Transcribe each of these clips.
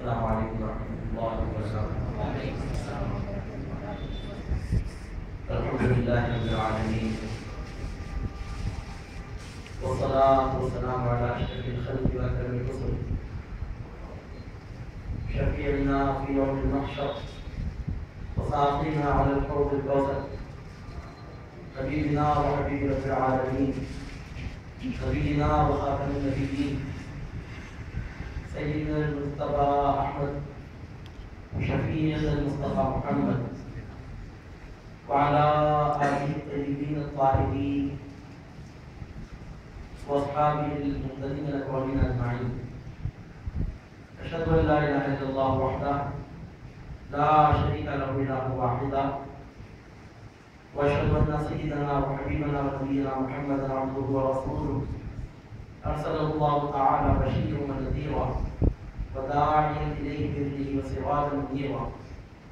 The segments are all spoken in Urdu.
السلام علیکم ورحمۃ اللہ وبرکاتہ۔ وعلیکم السلام ورحمۃ اللہ وبرکاتہ۔ الحمد للہ رب العالمین والصلاة والسلام علی اشرف الخلق واکرم الرسل شفیعنا فی یوم المحشر وساقینا علی الحوض الکوثر حبیبنا وحبیب رب العالمین نبینا وخاتم النبیین سیدنا المصطفى احمد شفیعنا المصطفى محمد وعلى آله الطيبين الطاهرين وأصحابه المهتدين الأكرمين أجمعين. أشهد أن لا إله إلا الله وحده لا شريك له إله واحدا وأشهد أن سيدنا وحبيبنا ونبينا محمدا عبده ورسوله أرسله الله تعالى بشيرا ونذيرا وداعيا إليه بإذنه وسراجا منيرا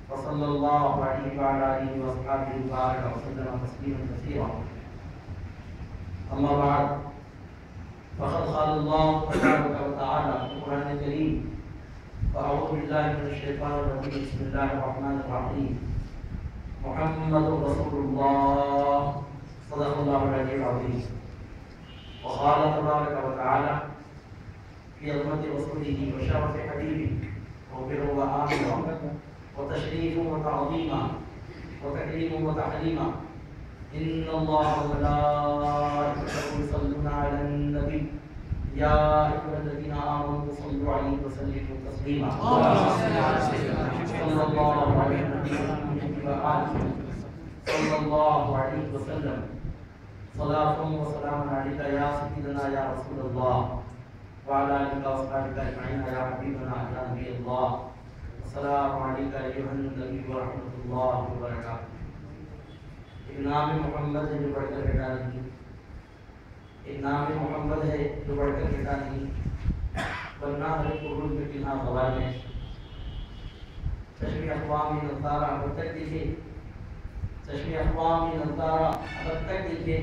وصلى الله عليه وعلى آله وأصحابه وبارك وسلم تسليما كثيرا. أما بعد فقد قال الله تبارك وتعالى في القرآن الكريم فأعوذ بالله من الشيطان الرجيم بسم الله الرحمن الرحيم محمد رسول الله صدق الله العلي العظيم. وقال تبارك وتعالى في عظمة رسوله وشرف حبيبه وبره وآمره وتشريف وتعظيما وتكريم وتحليما إن الله وملائكته يصلون على النبي يا أيها الذين آمنوا صلوا عليه وسلموا تسليما صلى الله عليه وآله صلى الله عليه وسلم صلاة وسلام عليك يا سيدنا يا رسول الله وعلى آلك وأصحابك أجمعين يا حبيبنا يا نبي الله. السلام علیکم ایھا النبی ورحمۃ اللہ وبرکاتہ۔ ایک نام محمد ہے جو بڑھ کر گھٹا نہیں، ایک نام محمد ہے جو بڑھ کر گھٹا نہیں، ورنہ ہر قرون میں کنہا غوال ہے۔ چشم اقوام نظارہ اب تک دیکھے، چشم اقوام نظارہ اب تک دیکھے،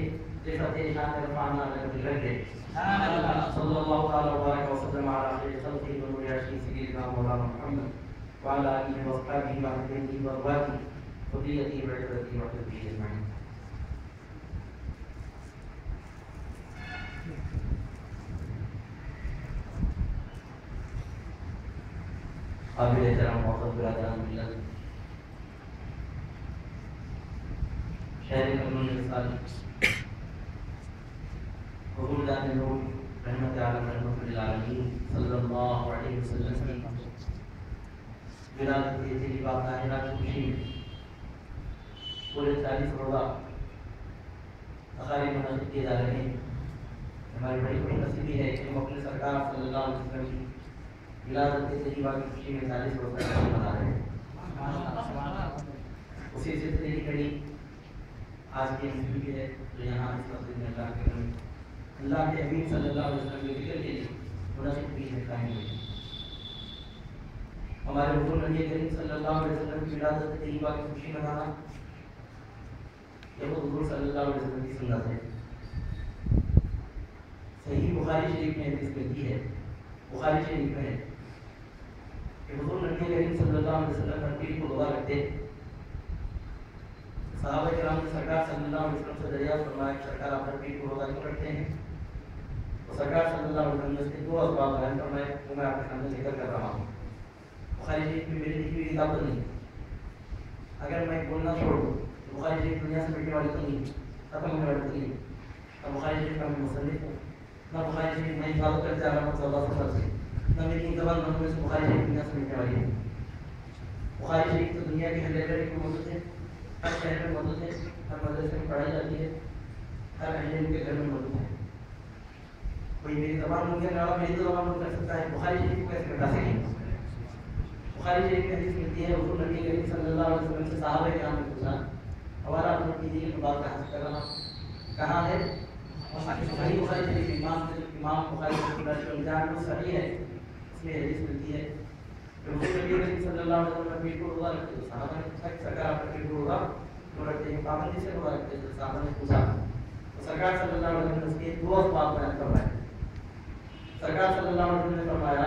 صفت شان عرفانہ لگ گئے۔ صلی اللہ تعالی وبارک وسلم علی خیر خلقہ ونور عرشہ سیدنا مولانا محمد وعلى آله وأصحابه وأهله وأرواحه وذريته وعترته وحبه أجمعين. قابل احترام معزز برادران ملت، شہر قانون رسالت حضور جان نور رحمت عالم رحمت للعالمین صلی اللہ علیہ وسلم کی ولادت کی تیری بات طاہرہ کی خوشی میں پورے 40 روزہ تقاریب منعقد کیے جا رہے ہیں۔ ہماری بڑی خوش نصیبی ہے کہ ہم اپنے سرکار صلی اللہ علیہ وسلم کی ولادت کی تیری بات کی خوشی میں 40 روزہ تقاریب منا رہے ہیں۔ اسی سلسلے کی کڑی آج کی محفل ہے جو یہاں اس مسجد میں اللہ کے حبیب صلی اللہ علیہ وسلم کے ذکر کے لیے منعقد بھی ہے قائم ہوئی۔ ہمارے حضور نبی کریم صلی اللہ علیہ وسلم کی ولادت طیبہ کی خوشی منانا یہ حضور صلی اللہ علیہ وسلم کی سنت ہے۔ صحیح بخاری شریف میں حدیث ملتی ہے، بخاری شریف میں ہے کہ حضور نبی کریم صلی اللہ علیہ وسلم ہر پیر کو دعا رکھتے، صحابہ کرام نے سرکار صلی اللہ علیہ وسلم سے دریافت فرمایا کہ سرکار آپ ہر پیر کو روزہ کیوں رکھتے ہیں؟ تو سرکار صلی اللہ علیہ وسلم نے اس کے 2 اسباب بیان فرمائے وہ میں آپ کے سامنے ذکر کر رہا ہوں۔ بخاری شریف میں میری لکھی ہوئی کتابت نہیں، اگر میں بولنا چھوڑ دوں تو بخاری شریف دنیا سے مٹنے والی تو نہیں، ختم ہونے والی تو نہیں۔ نہ بخاری شریف کا میں مصنف ہوں، نہ بخاری شریف میں حفاظت کرتے آ رہا ہوں 1400 سال سے، نہ میری زبان بندوں سے بخاری شریف دنیا سے مٹنے والی ہے۔ بخاری شریف تو دنیا کی ہر لائبریری میں موجود ہے، ہر شہر میں موجود ہے، ہر مدرسے میں پڑھائی جاتی ہے، ہر اہل علم کے گھر میں موجود ہے۔ کوئی میری زبان بند کرنے والا میری زبان بند کر سکتا ہے، بخاری شریف کو کیسے بتا سکیں؟ بخاری شریف میں حدیث ملتی ہے حضور نبی کریم صلی اللہ علیہ وسلم سے صحابہ کرام نے پوچھا ہمارا نوٹ کیجیے کہ بات کہاں سے کر رہا ہوں، کہاں ہے؟ صحیح بخاری شریف امام بخاری شریف جان میں صحیح ہے، اس میں حدیث ملتی ہے کہ حضور نبی کریم صلی اللہ علیہ وسلم پیر کو روزہ رکھتے تو صحابہ نے پوچھا کہ سرکار آپ پیر کو روزہ کیوں رکھتے ہیں؟ پابندی سے روزہ رکھتے تو صحابہ نے پوچھا تو سرکار صلی اللہ علیہ وسلم نے اس کے 2 اسباب بیان فرمائے۔ سرکار صلی اللہ علیہ وسلم نے فرمایا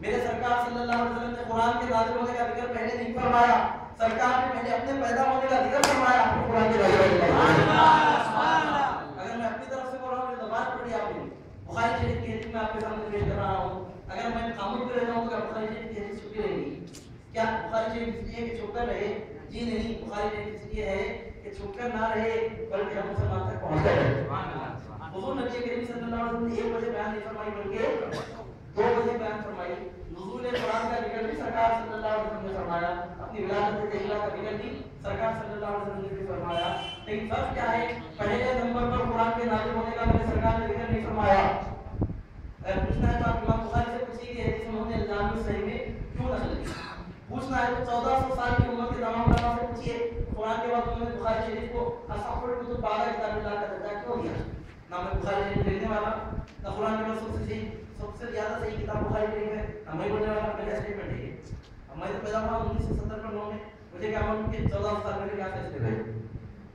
میرے سرکار صلی اللہ علیہ وسلم نے قرآن کے نازل ہونے کا ذکر پہلے نہیں فرمایا، سرکار نے پہلے اپنے پیدا ہونے کا ذکر فرمایا، قرآن کے نازل ہونے کا۔ اگر میں اپنی طرف سے بول رہا ہوں تو بات پڑھی آپ نے، بخاری شریف کی حدیث میں آپ کے سامنے پیش کر رہا ہوں، اگر میں خاموش بھی رہتا ہوں تو بخاری شریف کی حدیث چھپی رہے گی؟ کیا بخاری شریف اس لیے کہ چھپ کر رہے؟ جی نہیں، بخاری شریف اس لیے ہے کہ چھپ کر نہ رہے بلکہ ہم مسلمان تک پہنچ جائے۔ حضور نبی کریم صلی اللہ علیہ وسلم نے 1 بجے بیان نہیں فرمائی بلکہ 2 بجے بیان فرمائی۔ نزول قرآن کا ذکر بھی سرکار صلی اللہ علیہ وسلم نے فرمایا، اپنی ولادت طیبہ کا ذکر بھی سرکار صلی اللہ علیہ وسلم نے بھی فرمایا، لیکن فرق کیا ہے؟ پہلے نمبر پر قرآن کے نازل ہونے کا میرے سرکار نے ذکر نہیں فرمایا۔ اگر پوچھنا ہے تو آپ امام بخاری سے پوچھیے کہ حدیث انہوں نے الجامع الصحیح میں کیوں نقل کی؟ پوچھنا ہے تو 1400 سال کی عمر کے تمام علماء سے پوچھیے قرآن کے بعد انہوں نے بخاری شریف کو اصح الکتب بعد کتاب اللہ کا درجہ کیوں دیا؟ نہ میں بخاری شریف لکھنے والا، نہ قرآن کے بعد سب سے زیادہ صحیح کتاب بخاری شریف ہے، نہ میں بولنے والا، میرا اسٹیٹمنٹ ہے یہ۔ اب میں تو پیدا ہوا 1970 میں 9 میں، مجھے کیا معلوم کہ 1400 سال پہلے کیا فیصلے ہوئے؟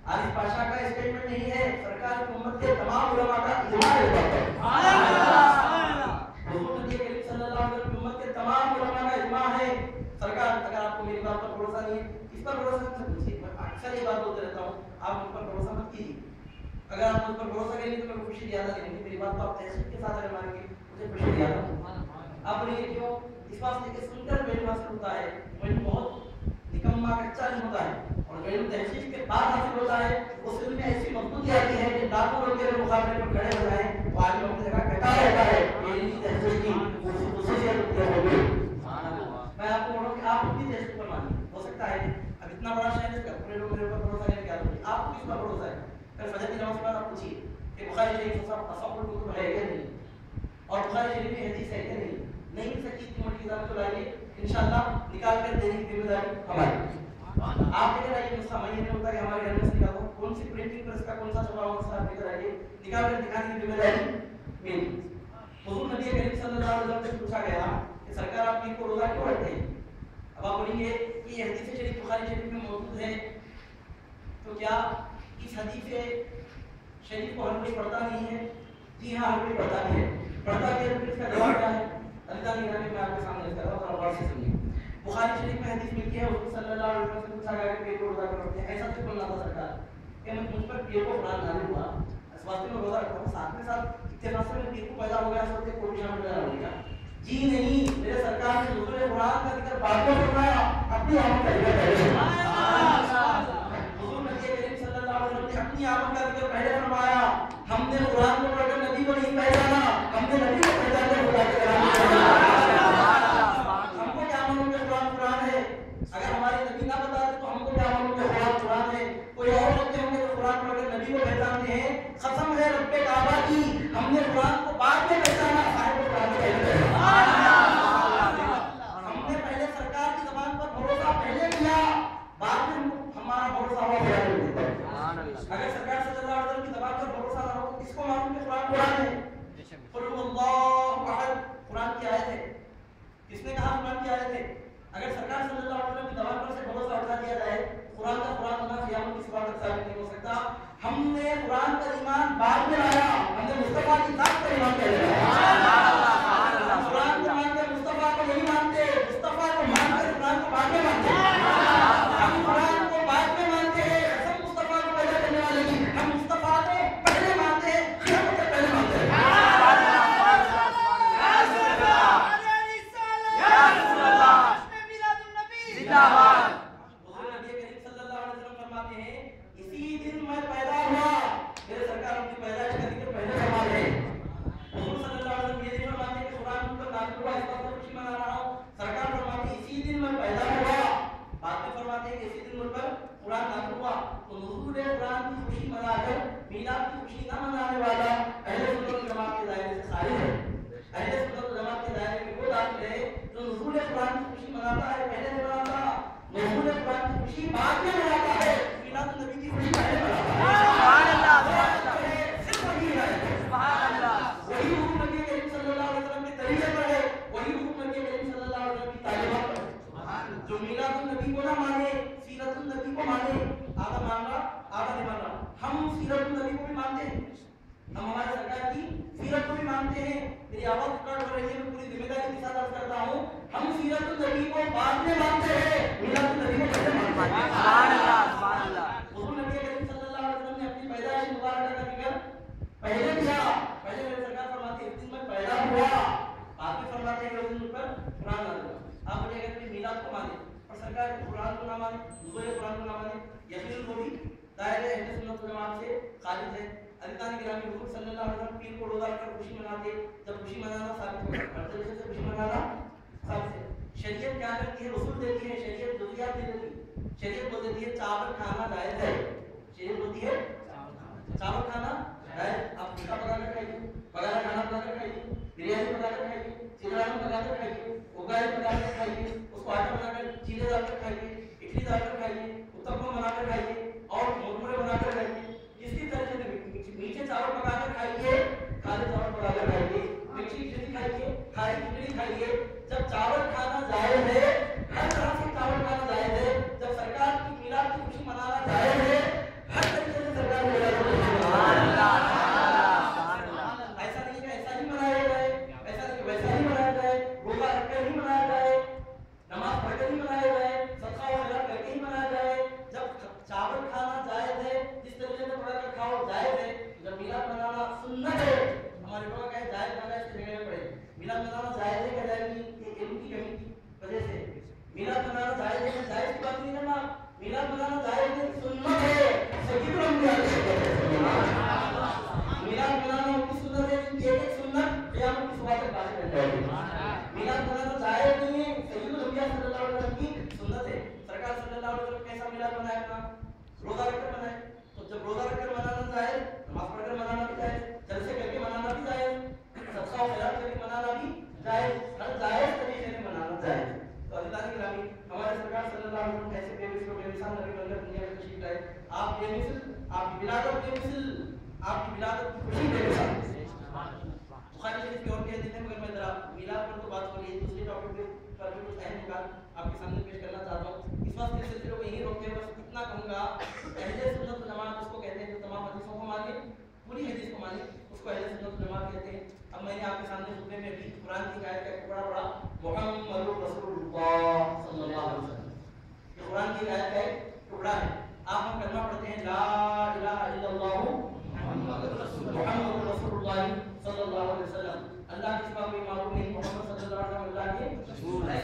عارف پاشا کا اسٹیٹمنٹ نہیں ہے، سرکار کی امت کے تمام علماء کا اجماع ہے۔ حضور نبی کریم صلی اللہ علیہ وسلم کی امت کے تمام علماء کا اجماع ہے۔ سرکار اگر آپ کو میری بات پر بھروسہ نہیں ہے، اس پر بھروسہ مت کیجیے، میں اکثر یہ بات بولتے رہتا ہوں، آپ مجھ پر بھروسہ مت کیجیے۔ اگر آپ مجھ پر بھروسہ کریں گے تو میں خوشی زیادہ دیں گے، میری بات کو آپ تحقیق کے ساتھ اگر مانیں گے مجھے خوشی زیادہ۔ آپ بولیے کیوں؟ اس واسطے کہ سن کر جو علم حاصل ہوتا ہے وہ علم بہت نکما کچا نہیں ہوتا ہے، اور جو علم تحقیق کے بعد حاصل ہوتا ہے اس علم میں ایسی مضبوطی آتی ہے کہ لاکھوں لوگ کے مقابلے پر کھڑے ہو جائیں، وہ آدمی اپنی جگہ کٹا رہتا ہے۔ یہ علم تحقیق کی خصوصیت ہوتی ہے۔ میں آپ کو بولوں کہ آپ اپنی تحقیق پر مانیے، ہو سکتا ہے اب اتنا بڑا شہر ہے پورے لوگ میرے اوپر بھروسہ کریں، کیا آپ کو کس پر بھروسہ ہے؟ پھر فجر کی نماز کے بعد آپ پوچھیے کہ بخاری شریف اصح الکتب ہے یا نہیں، اور بخاری شریف میں حدیث ہے یا نہیں؟ نہیں مل سکتی اتنی موٹی کتاب تو لائیے، انشاءاللہ نکال کر دینے کی ذمہ داری ہماری۔ آپ لے کر آئیے نسخہ، میں یہ نہیں ہوتا کہ ہمارے گھر میں سے نکالو، کون سی پرنٹنگ پریس کا کون سا چھپا ہوا نسخہ آپ لے کر آئیے، نکال کر دکھانے کی ذمہ داری میری۔ حضور نبی کریم صلی اللہ علیہ وسلم سے پوچھا گیا کہ سرکار آپ عید کو روزہ کیوں رکھتے ہیں؟ اب آپ بولیں گے کہ یہ حدیث شریف بخاری شریف میں موجود ہے، تو کیا اس حدیث شریف کو ہر کوئی پڑھتا نہیں ہے؟ جی ہاں، ہر کوئی پڑھتا بھی ہے۔ پڑھتا بھی ہے تو اس کا جواب کیا ہے؟ اللہ کی رحمت میں آپ کے سامنے کر رہا ہوں، اور غور سے سنیے۔ بخاری شریف میں حدیث ملتی ہے، حضور صلی اللہ علیہ وسلم سے پوچھا گیا کہ پیٹ کو روزہ کیوں رکھتے ہیں؟ ایسا تو بولنا تھا سرکار کہ مجھ پر پیٹ کو قرآن نازل ہوا، اس واسطے میں روزہ رکھتا ہوں، ساتھ میں ساتھ اتفاق سے پیٹ کو پیدا ہو گیا، سوچتے کوئی شامل نہ ہو گیا۔ جی نہیں، میرے سرکار نے نزول قرآن کا ذکر بعد میں فرمایا، اپنی آمد کا ذکر پہلے فرمایا۔ حضور نبی کریم صلی اللہ علیہ وسلم نے اپنی آمد کا ذکر پہلے فرمایا۔ ہم نے قرآن کو پڑھ کر نبی کو نہیں پہچانا، ہم نے نبی کو پہچان کر خدا کے کلام کو پہچانا۔ ہم کو کیا معلوم کہ قرآن قرآن ہے؟ اگر ہمارے نبی نہ بتاتے تو ہم کو کیا معلوم کہ قرآن قرآن ہے؟ کوئی اور لوگ ہوں گے تو قرآن پڑھ کر نبی کو پہچانتے ہیں۔ قسم ہے رب کعبہ کی، ہم نے قرآن کو بعد میں پہچانا، صاحب قرآن کو پہلے پہچانا۔ ہم نے پہلے سرکار کی زبان پر بھروسہ پہلے کیا، بعد میں ہمارا بھروسہ ہوا قرآن پر۔ اگر سرکار صلی اللہ علیہ وسلم کی زبان پر بھروسہ نہ ہو تو کس کو معلوم کہ قرآن قرآن ہے؟ قل هو اللہ احد قرآن کی آیت ہے، کس نے کہا قرآن کی آیت ہے؟ اگر سرکار صلی اللہ علیہ وسلم کی زبان پر سے بھروسہ اٹھا دیا جائے، قرآن کا قرآن ہونا قیامت کی صبح تک ثابت نہیں ہو سکتا۔ ہم نے قرآن کا ایمان بعد میں لایا، ہم نے مصطفیٰ کی ذات پر ایمان پہلے لایا۔ قرآن کو مان کر مصطفیٰ کو نہیں مانتے، مصطفیٰ کو مان کر قرآن کو بعد میں مانتے۔ ہم قرآن کو بعد میں مانتے ہیں، قسم مصطفیٰ کو پیدا کرنے والے کی، ہم مصطفیٰ کو پہلے مانتے ہیں، قیامت سے پہلے مانتے ہیں۔ حضور نبی کریم صلی اللہ علیہ وسلم فرماتے ہیں اسی دن میں پیدا ہوا، میرے سرکار اپنی پیدائش کا ذکر پہلے فرماتے ہیں۔ حضور صلی اللہ علیہ وسلم یہ نہیں فرماتے کہ قرآن مجھ پر نازل ہوا اس وقت میں خوشی منا رہا ہوں، سرکار فرماتے ہیں اسی دن میں پیدا ہوا، بعد میں فرماتے ہیں کہ اسی دن مجھ پر قرآن نازل ہوا۔ تو نزول قرآن کی خوشی منا کر میلاد کی خوشی نہ منانے والا اہل سنت والجماعت کے دائرے سے خارج ہے۔ اہل سنت والجماعت کے دائرے میں وہ داخل ہے جو نزول قرآن کی خوشی مناتا ہے، پہلے نہیں مناتا، نزول قرآن کی خوشی بعد میں مناتا ہے، میلاد النبی کی خوشی پہلے مناتا ہے۔ سبحان اللہ، صرف وہی ہے، سبحان اللہ، وہی حکم نبی کریم صلی اللہ علیہ وسلم کے طریقے پر ہے، وہی حکم نبی کریم صلی اللہ علیہ وسلم کی تعلیمات پر ہے۔ جو میلاد النبی کو نہ مانے، سیرت النبی کو مانے، آدھا مان رہا آدھا نہیں مان رہا، ہم سیرت النبی کو بھی مانتے ہیں، ہم ہمارے سرکار کی سیرت کو بھی مانتے ہیں. میری آواز ریکارڈ ہو رہی ہے, میں پوری ذمہ داری کے ساتھ عرض کرتا ہوں, ہم سیرت النبی کو بعد میں مانتے ہیں, میلاد النبی کو پہلے مانتے ہیں. سبحان اللہ, سبحان اللہ. حضور نبی کریم صلی اللہ علیہ وسلم نے اپنی پیدائش مبارکہ کا ذکر پہلے کیا. پہلے میرے سرکار فرماتے ہیں اس دن میں پیدا ہوا, آپ بھی فرماتے ہیں کہ اس دن پر قرآن نازل ہوا. آپ مجھے اگر میلاد کو مانے اور سرکار قرآن کو نہ مانے, نزول قرآن کو نہ مانے, یقیناً وہ بھی دائرہ اہل سنت والجماعت سے خارج ہے. عزیزان گرامی, حضور صلی اللہ علیہ وسلم پیر کو روزہ رکھ کر خوشی مناتے, جب خوشی منانا ثابت ہوگا, ہر طریقے سے خوشی منانا ثابت ہے. شریعت کیا کرتی ہے, رسول دیتی ہے, شریعت جزیات نہیں دیتی. شریعت بول دیتی ہے چاول کھانا جائز ہے, شریعت بولتی ہے چاول کھانا جائز. آپ ٹکا پکا کر کھائیے, بغیر کھانا پکا کر کھائیے, بریانی پکا کر کھائیے, چتران پکا کر کھائیے, اگائی پکا کر کھائیے, اس کو آٹا بنا کر چیلے ڈال کر کھائیے, اڈلی ڈال کر کھائیے, اتپم بنا کر کھائیے اور مرمرے بنا کر کھائیے. کسی طرح سے میٹھے چاول پکا کر کھائیے, کھالے چاول پکا کر کھائیے, میٹھی کھچڑی کھائیے, کھاری کھچڑی کھائیے. جب چاول کھانا جائز ہے, ہر طرح سے چاول کھانا جائز ہے. جب سرکار کی میلاد کی خوشی منانا جائز ہے, ہر طریقے سے سرکار کی میلاد کی خوشی منانا ایسا نہیں کہ ایسا ہی منایا جائے, ایسا نہیں کہ ویسا ہی منایا جائے, روزہ رکھ کر ہی منایا جائے, نماز پڑھ کر ہی منایا جائے, صدقہ و خیرات کر کے ہی منایا جائے. جب چاول کھانا جائز ہے, جس طریقے سے پکا کر کھاؤ جائز ہے. جب میلاد منانا سنت ہے, ہمارے لوگ کہے جائز بنا اس کی جگہ میں پڑے. میلاد منانا جائز ہے کہ جائز نہیں, یہ علم کی کمی کی وجہ سے. میلاد منانا جائز ہے کہ جائز کی بات نہیں کرنا, میلاد منانا جائز ہے, سنت ہے, سید الانبیاء کی سنت ہے. میلاد منانا ان کی سنت ہے جن کی ایک ایک سنت قیامت کی صبح تک باقی رہ جائے گی. میلاد منانا جائز نہیں ہے, سید الانبیاء صلی اللہ علیہ وسلم کی سنت ہے. سرکار صلی اللہ علیہ وسلم کیسا میلاد منایا اپنا, روزہ رکھ کر منائے. تو جب روزہ رکھ کر منانا جائز, نماز پڑھ کر منانا بھی جائز, جلسے کر کے منانا بھی جائز, صدقہ و خیرات کر کے منانا بھی جائز, ہر جائز طریقے سے منانا جائز. تو عزیزان گرامی, ہمارے سرکار صلی اللہ علیہ وسلم ایسے بے مثل و بے مثال نبی بن کر دنیا میں تشریف لائے. آپ بے مثل, آپ کی ولادت بے مثل, آپ کی ولادت کی خوشی بے مثال. بخاری شریف کی اور بھی حدیث ہیں, مگر میں ذرا میلاد پر تو بات ہو رہی ہے, دوسرے ٹاپک پر بھی کچھ اہم نکات آپ کے سامنے پیش کرنا چاہتا ہوں. اس وقت کے سلسلے کو یہیں روکتے ہیں, بس اتنا کہوں گا, اہل سنت والجماعت اس کو کہتے ہیں جو تمام حدیثوں کو مانے, پوری حدیث کو مانے, اس کو اہل سنت والجماعت کہتے ہیں. اب میں نے آپ کے سامنے خطبے میں بھی قرآن کی آیت کا ایک بڑا بڑا محمد رسول اللہ صلی اللہ علیہ وسلم, یہ قرآن کی آیت کا ایک ٹکڑا ہے. آپ ہم کلمہ پڑھتے ہیں لا الہ الا اللہ محمد رسول اللہ صلی اللہ علیہ وسلم. اللہ کے سوا کوئی معبود نہیں, محمد صلی اللہ علیہ وسلم اللہ کے رسول ہیں.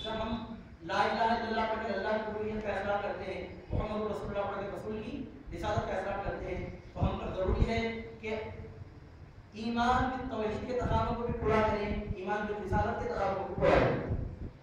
جب ہم لا الہ الا اللہ پڑھ کر اللہ کی ربوبیت کا اقرار کرتے ہیں, محمد رسول اللہ پڑھ کر رسول کی رسالت کا اقرار کرتے ہیں, تو ہم پر ضروری ہے کہ ایمان بالتوحید کے تقاضوں کو بھی پورا کریں, ایمان بالرسالت کے تقاضوں کو پورا کریں,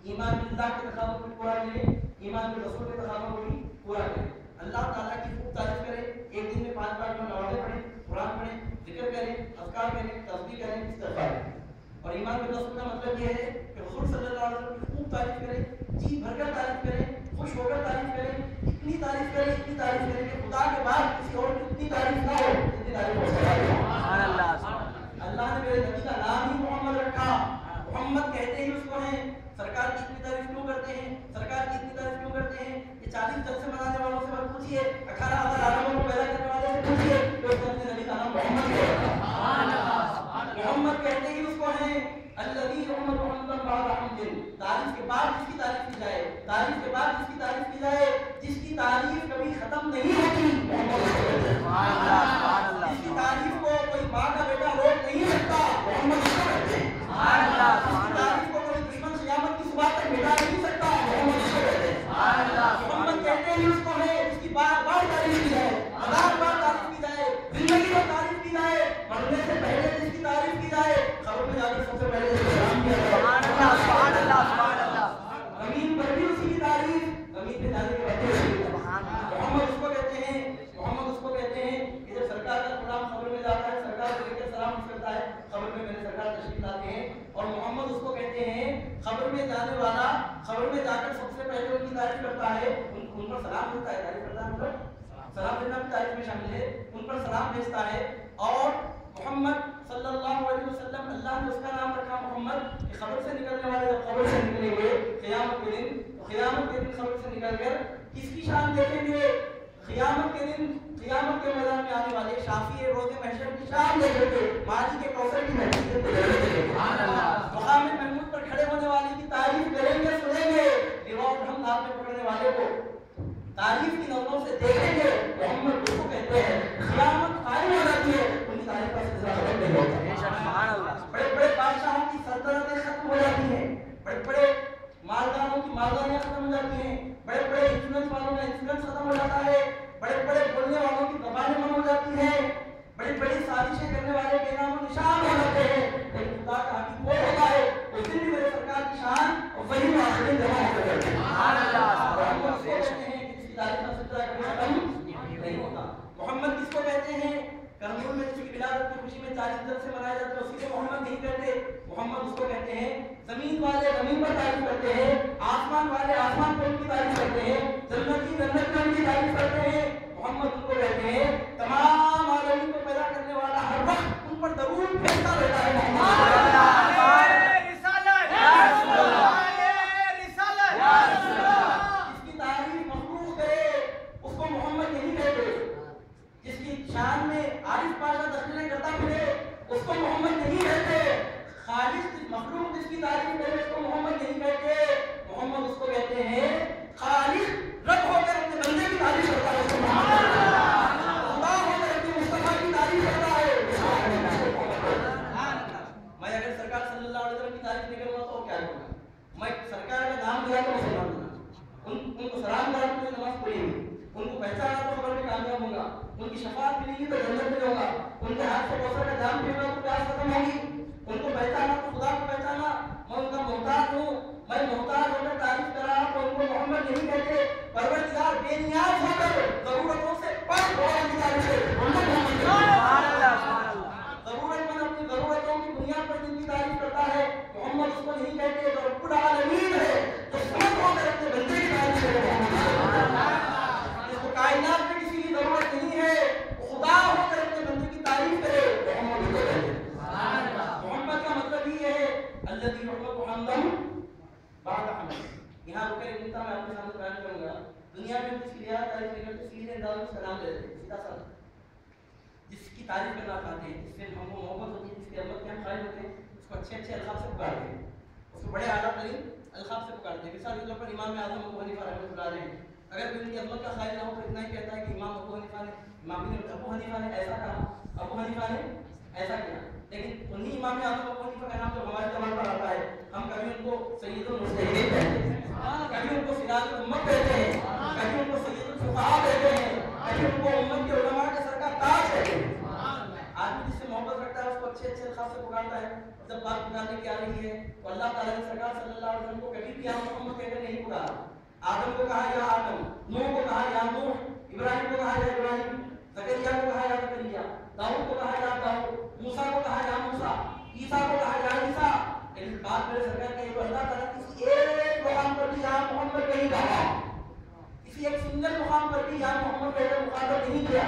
ایمان باللہ کے تقاضوں کو بھی پورا کریں, ایمان بالرسول کے تقاضوں کو بھی پورا کریں. اللہ تعالیٰ کی خوب تعریف کریں, ایک دن میں 5 بار نمازیں پڑھیں, قرآن پڑھیں, ذکر کریں, اذکار کریں, تسبیح کریں, استغفار کریں. اور ایمان بالرسول کا مطلب یہ ہے کہ حضور صلی اللہ علیہ وسلم کی خوب تعریف کریں, جی بھر کر تعریف کریں, خوش ہو کر تعریف کریں, اتنی تعریف کریں, اتنی تعریف کریں کہ خدا کے بعد کسی اور کی اتنی تعریف نہ ہو جتنی تعریف ہو سکے. اللہ نے میرے نبی کا نام ہی محمد رکھا, محمد کہتے ہی اس کو ہیں. سرکار کی اتنی تعریف کیوں کرتے ہیں, سرکار کی اتنی تعریف کیوں کرتے ہیں؟ یہ 40 جلسے منانے والوں سے مت پوچھیے, 18,000 عالموں کو پیدا کرنے والے سے پوچھیے کہ اس نے اپنے نبی کا نام محمد کیوں رکھا. محمد کہتے ہی اس کو ہیں الذی محمد محمد بعد حمد, تعریف کے بعد جس کی تعریف کی جائے, تعریف کے بعد جس کی تعریف کی جائے, جس کی تعریف کبھی ختم نہیں ہوتی, جس کی تعریف کو کوئی ماں کا بیٹا روک نہیں سکتا, محمد اس کو کہتے ہیں. جس کی تعریف کو کوئی دشمن قیامت کی صبح تک مٹا نہیں سکتا, محمد اس کو کہتے ہیں. محمد کہتے ہیں اس کو ہے جس کی بار بار تعریف کی جائے, ہزار بار تعریف کی جائے, زندگی میں تعریف کی جائے, مرنے سے پہلے جس کی تعریف کی جائے, خبر میں جا کر سب سے پہلے سلام کیا جائے. زمین پر بھی اسی کی تعریف, زمین پہ جانے کے بعد محمد اس کو کہتے ہیں. محمد اس کو کہتے ہیں کہ جب سرکار کا غلام خبر میں جاتا ہے, سرکار کو لے کر سلام کرتا ہے, خبر میں میرے سرکار تشریف لاتے ہیں, اور محمد اس کو کہتے ہیں خبر میں جانے والا, خبر میں جا کر سب سے پہلے ان کی تعریف کرتا ہے, ان پر سلام دیتا ہے. تعریف کرتا ہے مطلب سلام دینا بھی تعریف میں شامل ہے, ان پر سلام بھیجتا ہے. اور محمد صلی اللہ علیہ وسلم, اللہ نے اس کا نام رکھا محمد کہ خبر سے نکلنے والے جب خبر سے نکلیں گے قیامت کے دن, تو قیامت کے دن خبر سے نکل کر کس کی شان دیکھیں گے, قیامت کے دن قیامت کے میدان میں آنے والے شافی روز محشر کی شام دیکھیں گے، ماضی کے کوثر کی محفل کو دیکھیں گے، مقام محمود پر کھڑے ہونے والے کی تعریف کریں گے، سنیں گے، لواء الحمد ہاتھ میں پکڑنے والے کو تعریف کی نظروں سے دیکھیں گے۔ محمد اس کو کہتے ہیں قیامت قائم ہو جاتی ہے، ان کی تعریف کا سلسلہ ختم نہیں ہوتا۔ بڑے بڑے بادشاہوں کی سلطنتیں ختم ہو جاتی ہیں، بڑے بڑے مالداروں کی مالداریاں ختم ہو جاتی ہیں، بڑے بڑے انفلوئنس والوں کا انفلوئنس ختم ہو جاتا ہے، بڑے بڑے بولنے والوں کی زبانیں بند ہو جاتی ہیں، بڑی بڑی سازشیں کرنے والے بے نام و نشان ہو جاتے ہیں، لیکن خدا کا حبیب وہ ہوتا ہے اس دن بھی میرے سرکار کی شان اور وہی معاشرے جمع ہو کر کرتے ہیں۔ محمد کس کو کہتے ہیں؟ کرمول میں جس کی ولادت کی خوشی میں 40 دن سے منائے جاتے ہیں اسی کو محمد نہیں کہتے، محمد اس کو کہتے ہیں زمین والے زمین پر تعریف کرتے ہیں، آسمان والے آسمان پر ان کی تعریف کرتے ہیں، جنتی جنت میں ان کی تعریف کرتے ہیں، محمد ان کو کہتے ہیں تمام عالمین کو پیدا کرنے والا ہر وقت ان پر درود بھیجتا رہتا ہے۔ شان میں عارف پاشا تقریریں کرتا پھرے اس کو محمد نہیں کہتے، خالص مخلوق جس کی تعریف کرے اس کو محمد نہیں کہتے، محمد اس کو کہتے ہیں خالص رب ہو کر اپنے بندے کی تعریف کرتا ہے، خدا ہو کر اپنے مصطفیٰ کی تعریف کرتا ہے۔ میں اگر سرکار صلی اللہ علیہ وسلم کی تعریف نہیں کروں گا تو کیا کروں گا؟ میں سرکار کا نام دیا تو مسلمان ہوں گا، ان کو سلام کرا تو نماز پڑھی ہوئی، ان کو پہچانا تو خبر میں کامیاب ہوں گا، ان کی شفاعت ملے گی تو جنت میں ہوگا، ان کے ہاتھ سے کوثر کا جام پینا تو پیاس ختم ہوگی، ان کو پہچانا تو خدا کو پہچانا، میں ان کا محتاج ہوں، میں محتاج ہو کر تعریف کر رہا تو ان کو محمد نہیں کہتے، پروردگار بے نیاز ہو کر ضرورتوں سے پاک ہو کر تعریف کرے ان کو محمد کہتے ہیں۔ ضرورت مند اپنی ضرورتوں کی بنیاد پر جن کی تعریف کرتا ہے محمد اس کو نہیں کہتے، جو رب العالمین ہے جو سمجھ ہو کر اپنے بندے کی تعریف کرے، جس کو کائنات میں کسی کی ضرورت نہیں ہے، خدا ہو کر اپنے بندے کی تعریف کرے، محمد اس کو کہتے ہیں۔ محمد کا مطلب یہ ہے الذی یحمد حمدا بعد حمد۔ یہاں رک کر میں آپ کے سامنے بیان کروں گا، دنیا میں جس کی تعریف نہیں کرتے سیدھے انداز میں سلام دے دیتے، سیدھا سا جس کی تعریف کرنا چاہتے ہیں، جس سے ہم کو محبت ہوتی ہے، جس کی عظمت کے ہم قائل ہوتے ہیں، اس کو اچھے اچھے القاب سے پکارتے ہیں، اس کو بڑے اعلیٰ ترین القاب سے پکارتے ہیں۔ مثال کے طور پر امام اعظم ابو حنیفہ رحمۃ اللہ علیہ، اگر کوئی ان کی عظمت کا قائل نہ ہو تو اتنا ہی کہتا ہے کہ امام ابو حنیفہ نے ایسا کہا، ابو حنیفہ نے ایسا کیا، لیکن انہی امام اعظم ابو حنیفہ کا نام جو ہمارے زبان پر آتا ہے، ہم کبھی ان کو سید المجتہدین کہتے ہیں، کبھی ان کو سراج الامت کہتے ہیں، کبھی ان کو سید الفقہاء کہتے ہیں، کبھی ان کو امت کے علماء کے سر کا تاج کہتے ہیں۔ آدمی جس سے محبت رکھتا ہے اس کو اچھے اچھے القاب سے پکارتا ہے، جب بات پکارنے کی آ رہی ہے تو اللہ تعالیٰ نے سرکار صلی اللہ علیہ وسلم کو کبھی بھی یہاں محمد کہہ کر نہیں پکارا، آدم کو کہا یا آدم، نوح کو کہا یا نوح، ابراہیم کو کہا یا ابراہیم، زکریا کو کہا یا زکریا، داؤد کو کہا یا داؤد، موسیٰ کو کہا یا موسیٰ، عیسیٰ کو کہا یا عیسیٰ، لیکن بات میرے سرکار کی تو اللہ تعالیٰ کسی ایک مقام پر بھی یا محمد نہیں کہا، کسی ایک سنگل مقام پر بھی یا محمد کہہ کر مخاطب نہیں کیا۔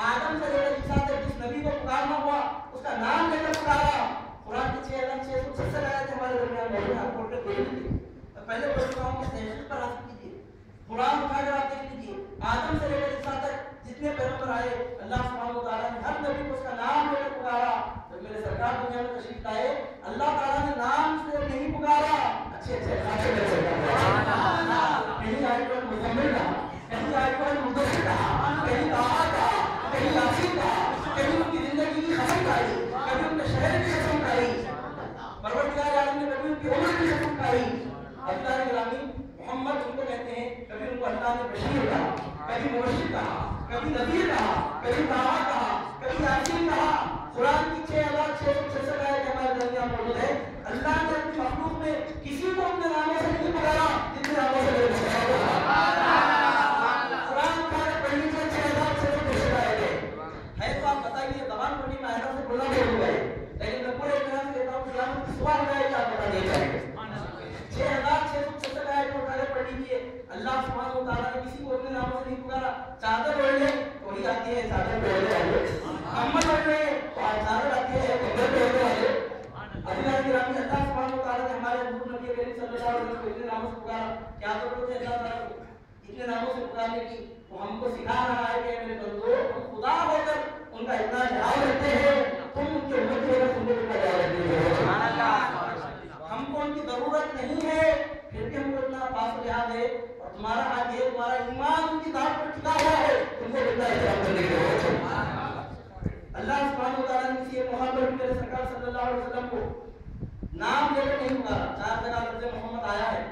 آدم سے لے کر عیسیٰ تک جس نبی کو پکارنا ہوا اس کا نام لے کر پکارا۔ قرآن کی 6666 آیات ہمارے درمیان موجود ہیں، آپ پڑھ کر دیکھ لیجیے، پہلے پڑھوں کی تحقیق پر حاصل کیجیے، قرآن اٹھا کر آپ دیکھ لیجیے، آدم سے لے کر عیسیٰ تک جتنے پیغمبر آئے اللہ سبحانہ وتعالیٰ نے ہر نبی کو اس کا نام لے کر پکارا۔ جب میرے سرکار دنیا میں تشریف لائے اللہ تعالیٰ نے نام سے نہیں پکارا، اچھے اچھے خاصے میرے سرکار کہیں آئے کو مزمل کہا، کہیں آئے کو مدثر کہا، کہیں کہا کہا، کہیں یاسین کہا، کہیں ان کی زندگی کی قسم کھائی، کبھی ان کے شہر کی قسم کھائی، پروردگار عالم نے کبھی ان کی عمر کی قسم کھائی۔ اللہ گرامی محمد ان کو کہتے ہیں، کبھی ان کو اللہ نے بشیر کہا، کبھی مبشر کہا، کبھی نذیر کہا، کبھی طاہا کہا، کبھی یاسین کہا۔ قرآن کی 6666 آیات ہمارے درمیان موجود ہے۔ اللہ نے اپنی مخلوق میں کسی کو اپنے ناموں سے نہیں پکارا جتنے ناموں سے میرے مصطفیٰ کو پکارا۔ قرآن کا پڑھنے سے 6666 آیات ہے تو آپ بتائیے زبان پڑھنے میں آیات سے بولنا نہیں ہوگا، لیکن میں پورے اطمینان سے کہتا ہوں کہ قیامت کی صبح ہو جائے گی آپ بتا نہیں جائیں گے۔ 6666 آیات کو اٹھا کر پڑھ لیجیے، اللہ سبحانہ وتعالیٰ نے کسی کو اپنے ناموں سے نہیں پکارا۔ چادر اوڑھ لیں تو وہی آتی ہے چادر پہ اوڑھنے والے، کمبل اوڑھ لیں تو چادر آتی ہے کمبل پہ اوڑھنے والے۔ اللہ گرامی اللہ سبحانہ وتعالیٰ نے ہمارے حضور نبی کریم صلی اللہ علیہ وسلم کو اتنے ناموں سے پکارا، کیا ضرورت ہے اللہ تعالیٰ کو اتنے ناموں سے پکارنے کی؟ وہ ہم کو سکھا رہا ہے کہ میرے بندو ہم خدا ہو کر ان کا اتنا خیال رکھتے ہیں، تم ان کی امت ہو کر تم کو کتنا خیال رکھتے ہو، ہم کو ان کی ضرورت نہیں ہے پھر بھی ہم کو اتنا پاس لحاظ ہے، اور تمہارا آج یہ تمہارا ایمان ان کی ذات پر ٹکا ہوا ہے، تم کو کتنا احترام کرنے کے ہو۔ اللہ سبحانہ وتعالیٰ نے کسی ایک موقع پر میرے سرکار صلی اللہ علیہ وسلم کو نام لے کر نہیں پکارا، 4 جگہ لفظ محمد آیا ہے۔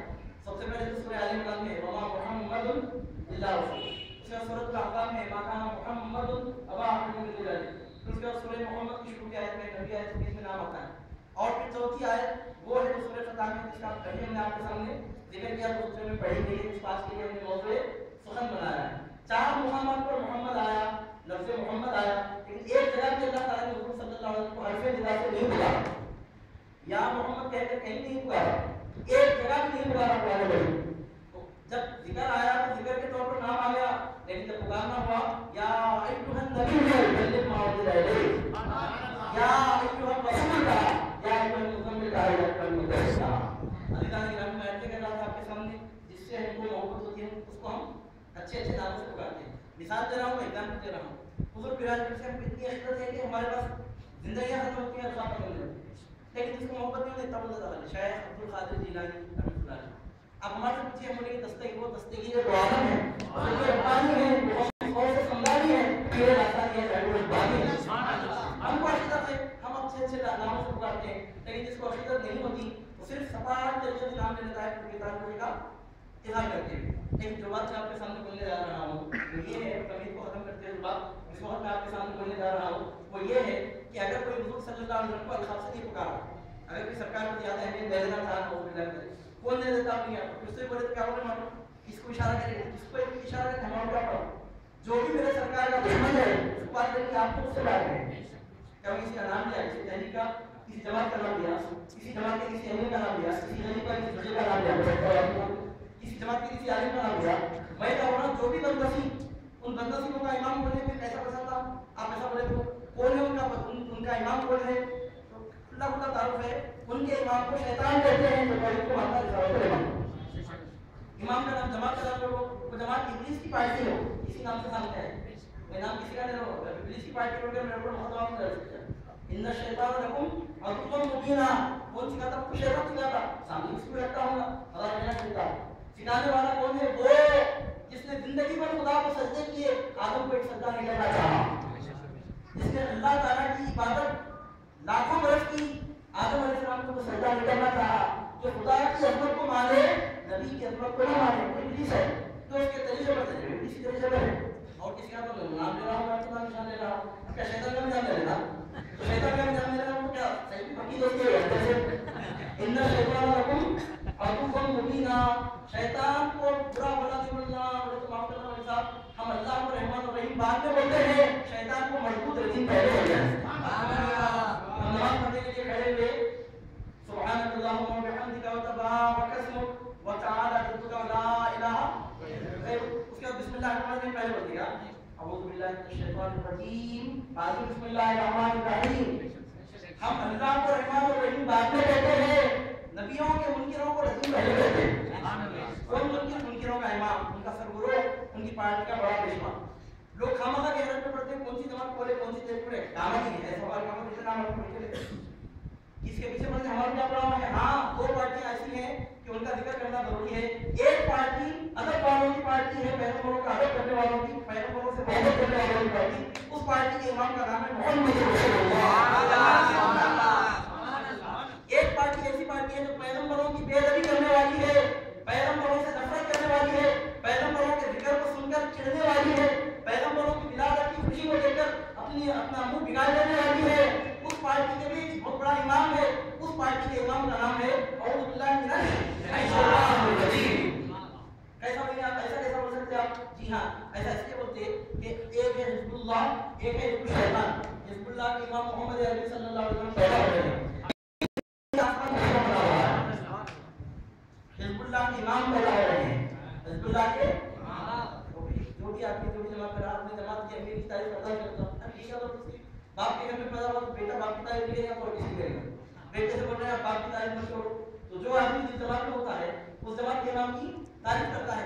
سب سے پہلے تو سورہ آل عمران میں وما محمد الا رسول، اس کے بعد سورۃ الاحقاف میں ما کان محمد ابا احد من رجالکم، اس کے بعد سورہ محمد کی شروع کی آیت میں نبی آیت کے بیچ میں نام آتا ہے، اور پھر چوتھی آیت وہ ہے سورہ فتح میں جس کا پہلے ہم نے آپ کے سامنے ذکر کیا، دوسرے میں پڑھی گئی ہے، اس بات کے لیے ہم نے موضوع سخن بنایا ہے۔ 4 مقامات پر محمد آیا، لفظ محمد آیا، لیکن ایک جگہ پہ اللہ تعالیٰ نے حضور صلی اللہ علیہ وسلم کو حرف ندا سے نہیں بلایا، یا محمد کہہ کر کہیں نہیں پکارا، ایک جگہ بھی نہیں پکارا قرآن میں۔ جب ذکر آیا تو ذکر کے طور پر نام آ گیا، لیکن جب پکارنا ہوا یا ایھا النبی بلغ ما انزل الیک، یا ایھا الرسول کا، یا ایھا المزمل کا، یا ایھا المدثر۔ اللہ تعالیٰ نے ہمیں ایسے کہا تھا آپ کے سامنے جس سے ہم کو محبت ہوتی ہے اس کو ہم اچھے اچھے ناموں سے پکارتے ہیں۔ مثال دے رہا ہوں، ایگزامپل دے رہا ہوں، حضور پیراج سے ہم کو اتنی عشرت ہے کہ ہمارے پاس زندگیاں ختم ہوتی ہیں، رضا ختم ہوتی ہے، لیکن جس کو محبت نہیں ہوتی تب وہ زیادہ شیخ عبد القادر جیلانی رحمۃ اللہ علیہ۔ اب ہمارے سے پوچھیے، ہم بولے کہ دستگیر وہ دستگیر دو عالم ہے، وہ ربانی ہے، وہ سے سمدانی ہے، یہ راستانی ہے، ربانی ہے۔ ہم کو عقیدت ہے، ہم اچھے اچھے ناموں سے پکارتے ہیں، لیکن جس کو عقیدت نہیں ہوتی وہ صرف سپاٹ طریقے سے نام لے لیتا ہے، پھر کتاب کا اظہار کرتے ہیں۔ لیکن جو بات میں آپ کے سامنے بولنے جا رہا ہوں وہ یہ ہے، تمہید کو ختم کرتے ہوئے بات اس وقت میں آپ کے سامنے بولنے جا رہا ہوں وہ یہ ہے کہ اگر کوئی حضور صلی اللہ علیہ وسلم کو الخاب سے نہیں پکارا، اگر کوئی سرکار کو زیادہ اہمیت دے دینا چاہا تو کون دے دیتا اپنی آپ کو، اس سے بولے تو کیا بولے مانو، کس کو اشارہ کرے، کس کو اشارہ کرے، ہمارا کیا پڑھو، جو بھی میرے سرکار کا دشمن ہے اس کو بات کریں کہ آپ کو اس سے بات کریں، کیا کسی کا نام لیا، کسی تحریک کا، کسی جماعت کا نام لیا، کسی جماعت کے کسی امیر کا نام لیا، کسی غریب کا کسی بزرگ کا نام لیا، کسی جماعت کے کسی عالم کا نام لیا، میں کہوں گا جو بھی بندسی ان بندسیوں کا امام بولنے میں کیسا پسند تھا، آپ ایسا بولے تو کون ہے ان کا امام کون ہے، تو اللہ خدا تعارف ہے، ان کے امام کو شیطان کہتے ہیں، جو قریب کو مانتا ہے امام کا نام جماعت کا نام لو، وہ جماعت ابلیس کی پارٹی ہو، اسی نام سے سامنے ہے، میں نام کسی کا نہیں لو، ابلیس کی پارٹی ہو گیا، میرے کو بہت نام نہیں رہ ان الشیطان لکم عدو مبین، کون سکھاتا کو شیطان سکھاتا، سامنے اس کو رکھتا ہوں گا، اللہ کہنا چاہتا سکھانے والا کون ہے، وہ جس نے زندگی میں خدا کو سجدے کیے، آدم کو ایک سجدہ نہیں کرنا چاہا، جس نے اللہ تعالیٰ کی عبادت لاکھوں برس کی، آدم علیہ السلام کو سجدہ نہیں کرنا چاہا، جو خدا کی عظمت کو مانے نبی کی عظمت کو نہ مانے، وہ ابلیس ہے، تو اس کے طریقے پر چلے، اسی طریقے پر ہے، اور کسی کا تو نام لے رہا ہوں، میں تو نام نشان لے رہا ہوں، کیا شیطان کا بھی نام لے لینا، تو شیطان کا بھی نام لے رہا ہوں، کیا صحیح پکی دوستی ہے، ان الشیطان لکم عدو مبین، شیطان کو برا بلا نہیں بولنا، اور تو معاف کرنا میرے صاحب، ہم اللہ کو رحمان الرحیم بعد میں بولتے ہیں، شیطان کو مضبوط رحیم پہلے بولتے ہیں۔ ہم نماز پڑھنے کے لیے کھڑے ہوئے، سبحانک اللہم و بحمدک وتبارک اسمک وتعالی جدک ولا الہ غیرک، اس کے بعد بسم اللہ الرحمن الرحیم پہلے بول دیا، اعوذ باللہ من الشیطان الرجیم، بعد میں بسم اللہ الرحمن الرحیم۔ ہم اللہ کو رحمان الرحیم بعد میں کہتے ہیں، نبیوں کے منکروں کو رحیم پہلے کہتے ہیں۔ کون منکروں کا امام، ان کا سرگرو، ان کی پارٹی کا بڑا پیشوا، لوگ خامخواہ کے حیرت میں پڑھتے ہیں کون سی جماعت کھولے، کون سی دیکھ پڑے، نام ہی ہے، سوال کا کسی نام پڑھ کے اس کے پیچھے پڑھتے ہمارا کیا پڑھا ہوا ہے، ہاں 2 پارٹیاں ایسی ہیں کہ ان کا ذکر کرنا ضروری ہے، ایک پارٹی ادب والوں کی پارٹی ہے، پیغمبروں کا ادب کرنے والوں کی، پیغمبروں سے محبت کرنے والوں کی پارٹی، اس پارٹی کے امام کا نام ہے محمد رسول اللہ۔ ایک پارٹی ایسی پارٹی ہے جو پیغمبروں کی بے ادبی کرنے والی ہے، پیغمبروں سے نفرت کرنے والی ہے، پیغمبروں کے ذکر کو سن کر چڑھنے والی ہے، پیغمبروں کی ولادت کی خوشی کو دیکھ کر اپنا منہ بگاڑ دینے والی ہے، اس پارٹی کے بھی بہت بڑا امام ہے، اس پارٹی کے امام کا نام ہے اعوذ باللہ من الشیطان الرجیم۔ کیسا بھائی آپ ایسا کیسا بول سکتے آپ؟ جی ہاں، ایسا اس لیے بولتے کہ ایک ہے حزب اللہ، ایک ہے حزب الشیطان، حزب اللہ کے امام محمد عربی صلی اللہ علیہ وسلم پیدا ہوئے ہیں، حزب اللہ کے امام پیدا ہو رہے ہیں، حزب اللہ کے جو بھی آپ کی جو بھی جماعت پر آپ نے جماعت کی امیر کی تعریف کرتا ہے، ٹھیک ہے، تو باپ کے گھر میں پیدا ہوا تو بیٹا باپ کی تعریف کرے گا تو کسی کرے گا، بیٹے سے بول رہے ہیں باپ کی تعریف مت کرو، تو جو آدمی جس جماعت میں ہوتا ہے اس جماعت کے امام کی تعریف کرتا ہے۔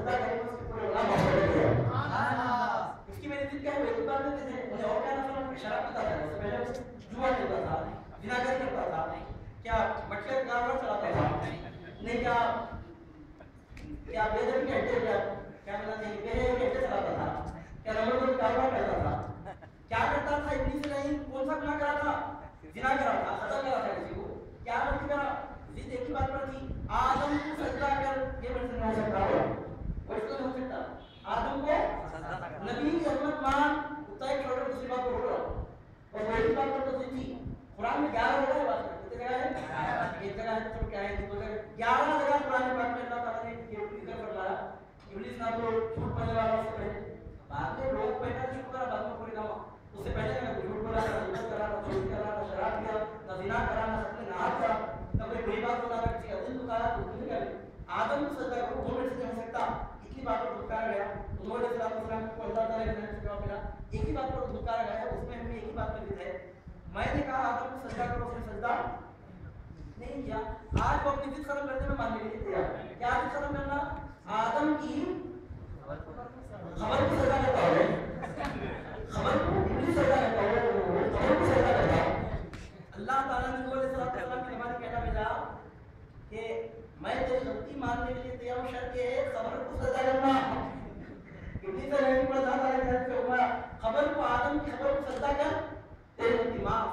سجدہ کریں گے اس کے پورے غلام محبت کیا اس کی میری ضد کیا ہے ایک بار میں تھے مجھے اور کیا نہ شراب پیتا تھا اس سے پہلے جوا کھیلتا تھا زنا کرتا تھا کیا مٹکے کاروبار چلاتا تھا نہیں کیا بے دردی کے ہٹے کیا کہنا چاہیے بے ہٹے چلاتا تھا کیا نمبر 2 کاروبار کرتا تھا کیا کرتا تھا ابلیس نے کون سا گناہ کرا تھا زنا کرا تھا قتل کرا تھا کسی کو کیا غلطی کرا ضد ایک ہی بات پر تھی آدم کو سجدہ کر یہ بن نہیں ہو سکتا وہ اس کو نہیں ہو سکتا آدم کو نبی کی عظمت مان اتنا ایک چھوٹے دوسری بات کو بول رہا ہوں اور وہی بات پر تو ضد تھی قرآن میں 11 جگہ ہے بات کتنی جگہ ہے ایک جگہ ہے تو کیا ہے 11 جگہ قرآن پاک میں اللہ تعالیٰ نے یہ ذکر فرمایا ابلیس نہ تو جھوٹ پڑھنے والا سے پہلے بعد میں لوگ پہلے جھوٹ کرا بعد میں پورے کام اس سے پہلے نہ جھوٹ بولا نہ غیبت کرا نہ چوری کرا نہ شراب پیا نہ زنا کرا نہ سب نے نہاد کرا نہ کوئی بری بات بتانا کسی عظیم بتایا تو نہیں کرے آدم کو سجدہ کرو دو منٹ سے نہیں ہو سکتا اتنی بات پر دھتکارا گیا انہوں نے السلام کو اللہ تعالیٰ نے جواب ملا ایک ہی بات پر دھتکارا گیا اس میں ہمیں ایک ہی بات میں ہے میں نے کہا آدم کو سجدہ کرو اس نے سجدہ نہیں کیا آج وہ اپنی ضد ختم کرنے میں ماننے کے لیے تیار کیا ضد ختم کرنا آدم کی خبر کو سجدہ کرتا ہو خبر کو ابلیس سجدہ کرتا ہو خبر کو سجدہ کرتا اللہ تعالیٰ نے نوح علیہ السلام کی نماز کہنا بھیجا کہ میں تیری غلطی ماننے کے لیے تیار ہوں شرط یہ ہے خبر کو سجدہ کرنا ابلیس سے نہیں پڑا تھا اللہ سے ہوا خبر کو آدم کی خبر کو سجدہ کر تیری غلطی معاف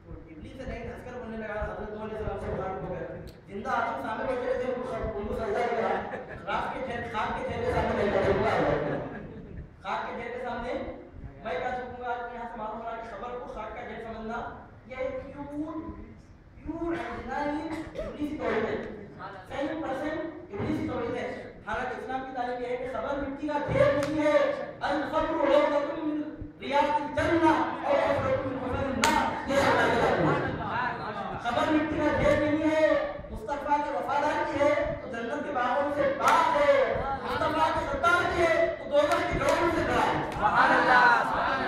ابلیس سے نہیں ہنس کر بولنے لگا حضرت نوح علیہ السلام سے بات ہو گیا زندہ آدم سامنے بیٹھے تھے ان کو سجدہ کرا خاک کے ڈھیر کے سامنے بیٹھا خاک کے ڈھیر کے سامنے میں کیا چکوں گا آج یہاں سے معلوم ہوا کہ خبر کو خاک کا ڈھیر سمجھنا یہ پیور اینڈ ڈینائنگ ابلیسی توحید ہے 100% ابلیسی توحید ہے حالانکہ اسلام کی تعلیم یہ ہے کہ خبر مٹی کا ڈھیر نہیں ہے الخبر روضۃ من ریاض الجنہ اور حفرۃ من حفر النار یہ خبر مٹی کا ڈھیر نہیں ہے مصطفیٰ کے وفادار کی ہے تو جنت کے باغوں سے باغ ہے مصطفیٰ کے غدار کی ہے تو دوزخ کے گڑھوں سے گڑھا ہے سبحان اللہ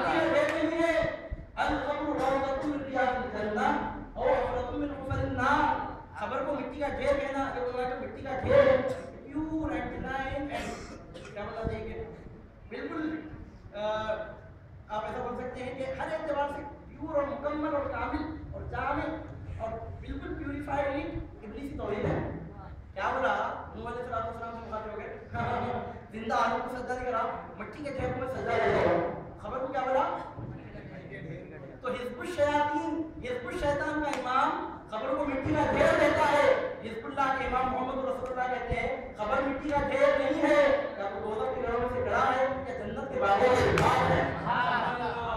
ڈھیر نہیں ہے الخبر روضۃ من ریاض الجنہ اور حفرۃ من حفر النار خبر کو مٹی کا ڈھیر کہنا یہ بولا کہ مٹی کا ڈھیر ہے پیور اینڈ ڈینائنگ اینڈ کیا بولا جائے کہ بالکل آپ ایسا بول سکتے ہیں کہ ہر اعتبار سے پیور اور مکمل اور کامل اور جامع اور بالکل پیوریفائڈ ابلیسی توحید ہے کیا بولا نوح علیہ السلام سے مخاطب ہو گئے زندہ آدم کو سجدہ نہیں کرا مٹی کے ڈھیر کو میں سجدہ کرتا ہوں خبر کو کیا بولا تو حزب الشیاطین حزب الشیطان کا امام خبر کو مٹی کا ڈھیر دیتا ہے حزب اللہ کے امام محمد رسول اللہ کہتے ہیں خبر مٹی کا ڈھیر نہیں ہے یا تو دوزخ کے گڑھوں سے گڑھا ہے یا جنت کے باغوں سے باغ ہے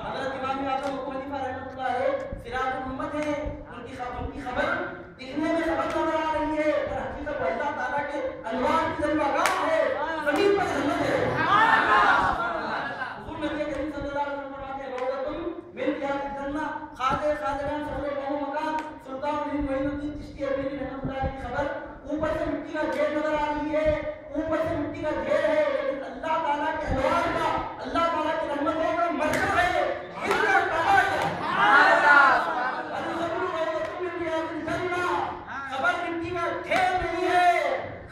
حضرت امام اعظم ابو حنیفہ رحمۃ اللہ علیہ سراج الامت ہے ان کی خبر دکھنے میں خبر نظر آ رہی ہے اور حقیقت وہ اللہ تعالیٰ کے انوار کی جلوہ ہے زمین پر جنت ہے حضور نبی کریم صلی اللہ علیہ وسلم فرماتے ہیں روضۃ من ریاض الجنہ خواجہ خواجگان صدر بہو مکان سلطان بن معین الدین چشتی امیری رحمۃ اللہ علیہ کی خبر اوپر سے مٹی کا ڈھیر نظر آ رہی ہے اوپر سے مٹی کا ڈھیر ہے لیکن اللہ تعالیٰ کے انوار کا اللہ تعالیٰ کی رحمتوں کا مرکز ہے اس کا کہا ہے خبر مٹی کا ڈھیر نہیں ہے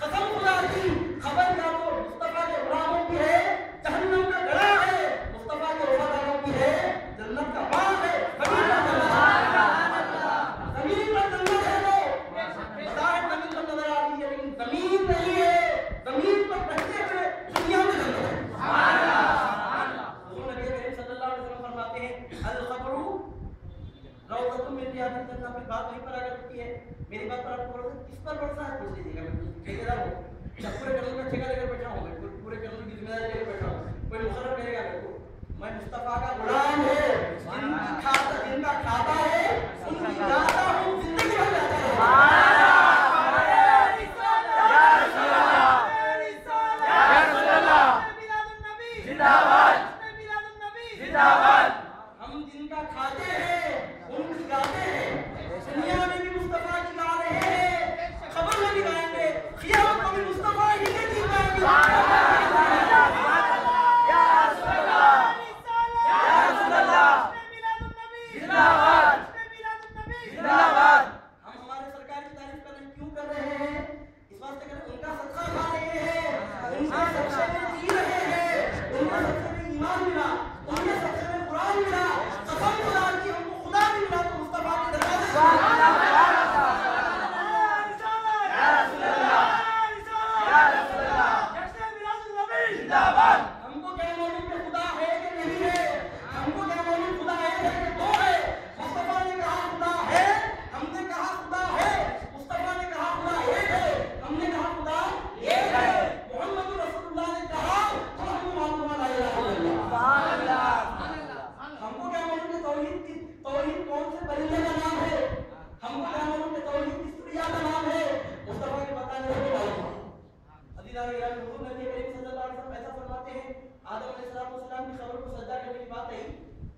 قسم خدا کی خبر یا تو مصطفیٰ کے غلاموں کی ہے جہنم کا گڑھا ہے مصطفیٰ کے وفاداروں کی ہے جنت کا باغ ہے زمین پر جنت ہے وہ بظاہر زمین پر نظر آ رہی ہے لیکن زمین نہیں ہے زمین پر رہتے ہوئے دنیا میں جنت ہے حضور نبی کریم صلی اللہ علیہ وسلم فرماتے ہیں الخبر روضۃ من ریاض الجنہ پھر بات وہیں پر آ کرتی ہے میری بات پر آپ کو کس پر بھروسہ ہے پوچھ لیجیے گا میں ٹھیکیدار ہوں پورے قانون کا ٹھیکہ لے کر بیٹھا ہوں میں پورے قانون کی ذمہ داری لے کر بیٹھا ہوں کوئی مقرر کرے گا میرے کو میں مصطفیٰ کا غلام ہے جن کا کھاتا ہے ان کی جاتا ہوں زندگی بھر جاتا ہے ہم جن کا کھاتے ہیں ان کی گاتے ہیں دنیا میں بھی مصطفیٰ کی گا رہے ہیں خبر میں بھی گائیں گے قیامت میں بھی مصطفیٰ ہی کے دین گائیں حضور نبی کریم صلی اللہ علیہ وسلم ایسا فرماتے ہیں آدم علیہ السلام کی خبر کو سجدہ کرنے کی بات آئی،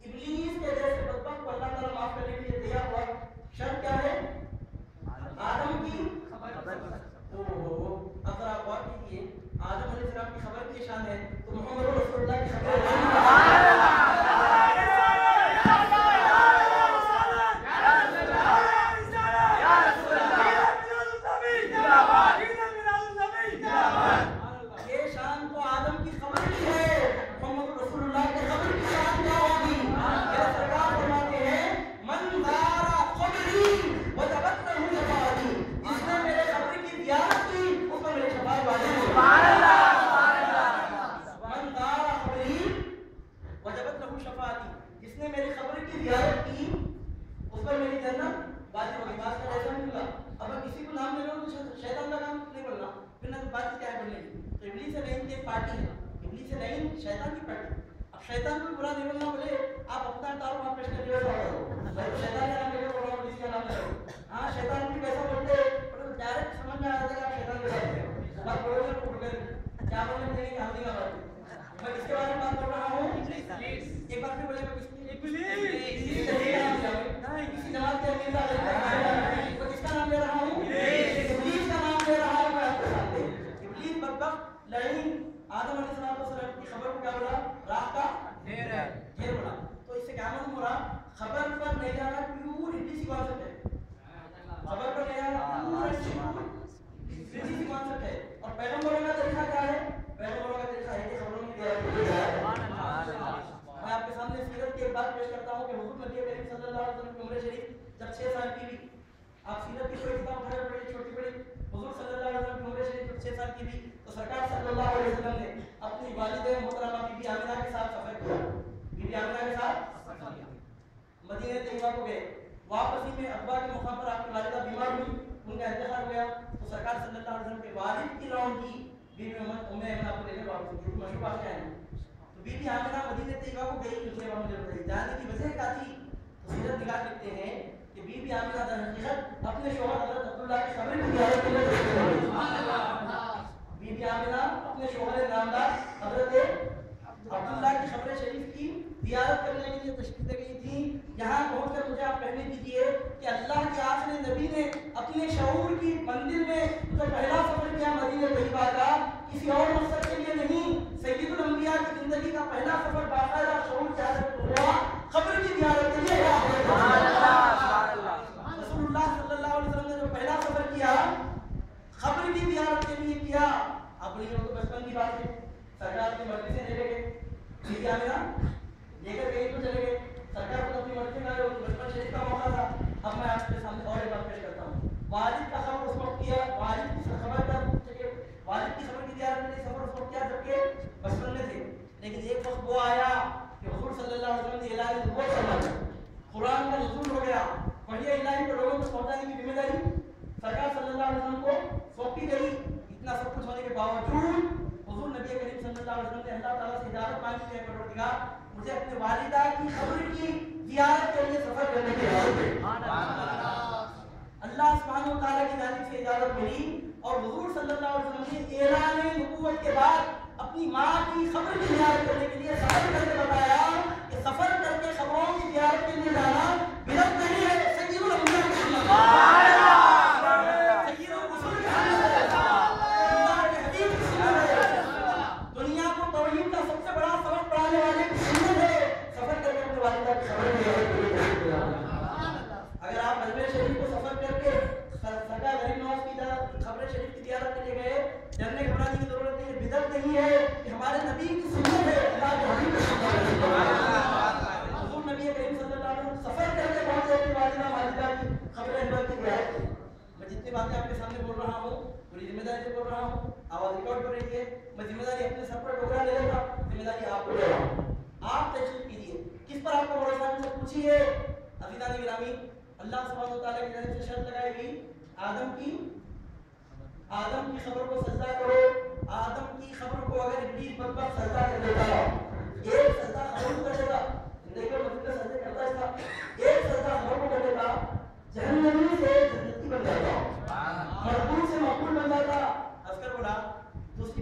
ابلیس کے جیسے بدبخت کو اللہ تعالیٰ معاف کرنے کے لیے تیار ہوا، شرط کیا ہے؟ آدم کی خبر۔ اگر آپ غور کیجیے آدم علیہ السلام کی خبر کی شان ہے تو محمد رسول اللہ کی خبر شیطان کی پارٹی۔ اب شیطان کو برا نہیں بولنا، بولے آپ اپنا تعارف آپ پیش کر دیے شیطان کا نام لے کر بولو، اس کا نام لے لو۔ ہاں شیطان بھی کیسا بولتے ہیں ڈائریکٹ سمجھ میں آ جائے گا آپ شیطان کے ساتھ ہیں، بات بولو گے تو کر کیا بولنے مجھے کہ ہم نہیں کا بات میں اس کے بارے میں بات کر رہا ہوں۔ ایک بار پھر بولے میں کسی جماعت کے امیر کس کا نام لے رہا ہوں؟ ابلیس کا نام لے رہا ہوں میں آپ کے سامنے۔ ابلیس بدبخت لعین آدم علیہ السلام کی خبر کو کیا بولا؟ راہ کا ڈھیر بولا۔ تو اس سے کیا معلوم ہو رہا؟ خبر پر نہیں جانا پیور ابلیسی کانسیپٹ ہے، خبر پر نہیں جانا پیور ابلیسی کانسیپٹ ہے۔ اور پیغمبروں کا طریقہ کیا ہے؟ پیغمبروں کا طریقہ ہے کہ خبروں کی تیاری۔ میں آپ کے سامنے سیرت کی ایک بات پیش کرتا ہوں کہ حضور نبی کریم صلی اللہ علیہ وسلم کی عمر شریف جب 6 سال کی ہوئی، آپ سیرت کی کوئی کتاب اٹھائے بڑی چھوٹی بڑی، حضور صلی اللہ علیہ وسلم کی عمر شریف جب 6 سال کی ہوئی تو سرکار صلی اللہ علیہ وسلم نے اپنی والدہ محترمہ بی بی آمنہ کے ساتھ سفر کیا۔ بی بی آمنہ کے ساتھ مدینہ طیبہ کو گئے۔ واپسی میں ابا کے موقع پر آپ کی والدہ بیمار ہوئی، ان کا انتقال ہو گیا تو سرکار صلی اللہ علیہ وسلم کے والد کی روانگی بی بی ام ایمنہ کو لے کر واپس ہوئی۔ مشہور واقعہ ہے تو بی بی آمنہ مدینہ طیبہ کو گئی، اس لیے مجھے بتائی جانے کی وجہ کیا تھی؟ تو سیرت نگار لکھتے ہیں کہ بی بی آمنہ در حقیقت اپنے شوہر حضرت عبداللہ کی خبر کی زیارت کے لیے بی بی آمنہ اپنے شوہر نامدار حضرت عبداللہ کی خبر شریف کی زیارت کرنے کے لیے تشریف لے گئی تھی۔ یہاں پہنچ کر مجھے آپ کہنے دیجیے کہ اللہ کے آخری نبی نے اپنے شعور کی منزل میں جو پہلا سفر کیا مدینہ طیبہ کا، کسی اور مقصد کے لیے نہیں، سید الانبیاء کی زندگی کا پہلا سفر باقاعدہ شعور کے حالت میں ہوا، قبر کی زیارت کے لیے ہوا۔ رسول اللہ صلی اللہ علیہ وسلم نے جو پہلا سفر کیا قبر کی زیارت کے لیے کیا۔ اپنی تو بچپن کی بات ہے، سرکار اپنی مرضی سے لے گئے، بی بی آمنہ لے کر گئی تو چلے گئے، سرکار کو اپنی مرضی کا بچپن شریف کا موقع تھا۔ اب میں آپ کے سامنے اور ایک بات پیش کرتا ہوں، والد کا خبر اس وقت کیا، والد کی خبر کا والد کی خبر کی زیارت کے لیے سفر اس وقت کیا جبکہ بچپن میں تھے، لیکن ایک وقت وہ آیا کہ حضور صلی اللہ علیہ وسلم نے اعلان نبوت فرمایا، قرآن کا نزول ہو گیا، وحی الہی کو لوگوں تک پہنچانے کی ذمہ داری سرکار صلی اللہ علیہ وسلم کو سونپی گئی۔ اتنا سب کچھ ہونے کے باوجود حضور نبی کریم صلی اللہ علیہ وسلم نے اللہ تعالیٰ سے اجازت مانگی ہے، پروردگار مجھے اپنے والدہ کی خبر کی زیارت کے لیے سفر کرنے کی اجازت دے۔ اللہ سبحانہ و تعالیٰ کی جانب سے اجازت ملی اور حضور صلی اللہ علیہ وسلم نے اعلان نبوت کے بعد اپنی ماں کی خبر کی زیارت کرنے کے لیے سفر کر کے بتایا کہ سفر کر کے خبروں کی زیارت کے لیے جانا بدعت نہیں ہے، سید الانبیاء کی سنت ہے، سید الرسول کی سنت ہے، اللہ کے حبیب کی سنت ہے، دنیا کو توحید کا سب سے بڑا سبق پڑھانے والے کی سنت ہے، سفر کر کے اپنے والدہ کی خبر کی زیارت کے لیے جانا۔ اگر آپ اجمیر شریف کو سفر کر کے سرکار غریب نواز کی خبر شریف کی زیارت کے لیے گئے، ڈرنے گھبرانے کی ضرورت نہیں ہے، بدعت نہیں ہے، کہ ہمارے نبی کی سنت ہے، اللہ کے حبیب کی سنت ہے۔ حضور نبی کریم صلی اللہ علیہ وسلم سفر کر کے پہنچے اپنی والدہ کی خبر انور کی زیارت کی۔ میں جتنی باتیں آپ کے سامنے بول رہا ہوں پوری ذمہ داری سے بول رہا ہوں، آواز ریکارڈ ہو رہی ہے، میں ذمہ داری اپنے سر پر ٹوکرا لے لیتا، ذمہ داری آپ کو لے رہا ہوں، آپ تشریف کیجیے، کس پر آپ کا بھروسہ ہے مجھ سے پوچھیے۔ عزیزان گرامی، اللہ سبحانہ و تعالیٰ کی جانب سے شرط لگائی گئی، آدم کی خبر کو سجدہ کرو، آدم کی خبر کو اگر ابلیس بدبخت سجدہ کر دیتا ہے، ایک سجدہ خبر کو کر دیتا، زندگی میں مزید سجدے کرتا اس کا، ایک سجدہ خبر کو کر دیتا، جہنمی سے جنتی بن جاتا، مقبول سے مقبول بن جاتا۔ عسکر بولا تو اس کی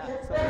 73